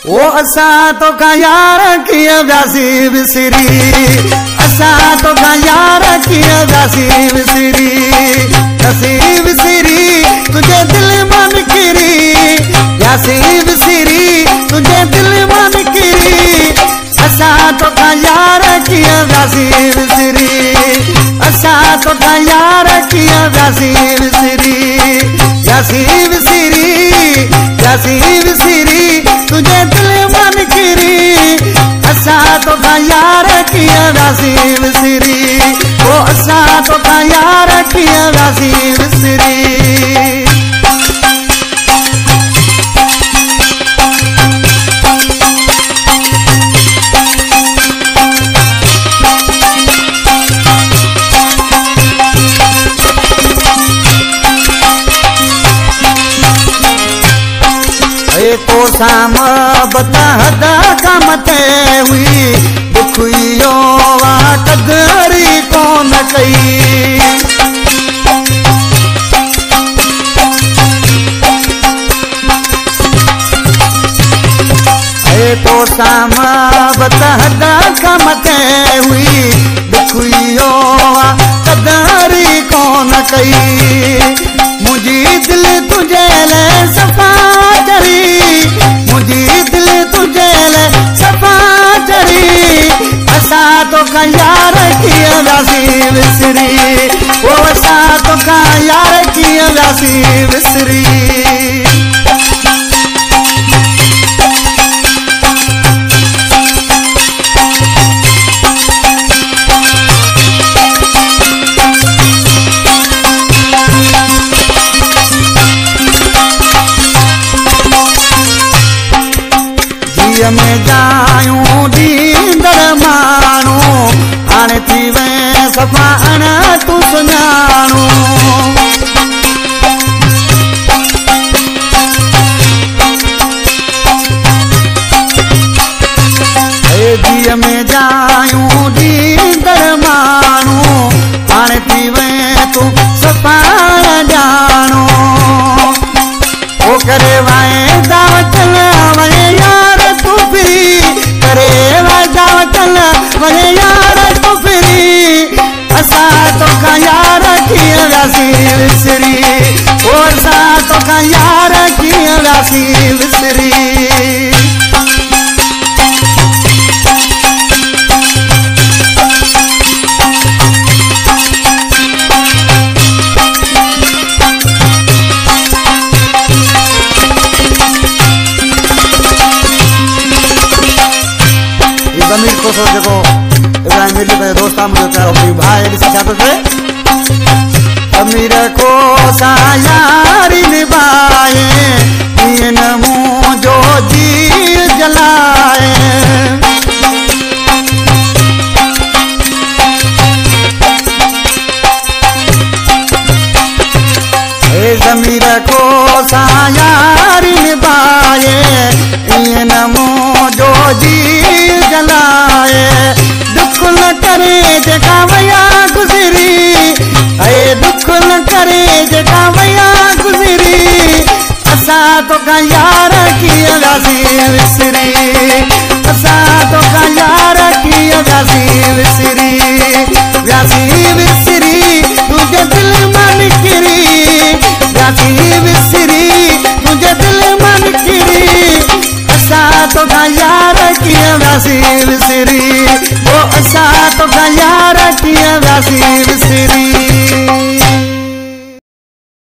ओ असा तो का यार किया व्यासी विसरी, असा तो का यार किया व्यासी विसरी, व्यासी विसरी तुझे दिल मन किरी, व्यासी विसरी तुझे दिल मन किरी, असा तो का यार किया व्यासी विसरी, असा तो का यार किया व्यासी विसरी, व्यासी विसरी, व्यासी विसरी तुझे दिल मन किरी, असा तो का यार किया व्यासी विसरी, ओ असा तो का यार किया व्यासी विसरी। तो साम बता हदा कमते हुई दुखियो वा कदरी कौन कई, तो साम बता हदा कमते हुई दुखियो वा कदरी कौन कई, मुझी दिल तुझे ले सफा जरी, मुझी दिल तुझे ले सफा जरी, असा तो का यार किया व्यासी विसरी, ओ असा तो का यार किया व्यासी विसरी। में जायूं दींदर मानू हाणे थी वे सफ़ा अण तू सुञाणू, जीअ में जायूं दींदर मानू हाणे थी वे तू सफ़ा ॼाणू, ओ करे वाए दावत वञे यार तू फिरी, करे वाए दावत वञे यार तू फिरी, असा तो का यार किया व्यासी विसरी, ओ असा तो का यार किया व्यासी विसरी। ज़मीर को सो जेको इब्राहिम मिली पे दोस्त मुझे कहो कि भाई ॾिसी छा थो थिए, ज़मीर को सा यारी निभाए ईअं न मुंहिंजो जी जलाए, ज़मीर को सा यारी निभाए ईअं न मुंहिंजो जी जलाए, दुख न करे जेका वया गुज़री, ऐं दुख न करे जेका वया गुज़री, असा तो का यार किया व्यासी विसरी, असा तो का यार किया व्यासी विसरी, व्यासी विसरी तुझे दिल मन किरी, व्यासी विसरी तुझे दिल मन किरी, असा तो का यार किया व्यासी विसरी, ओ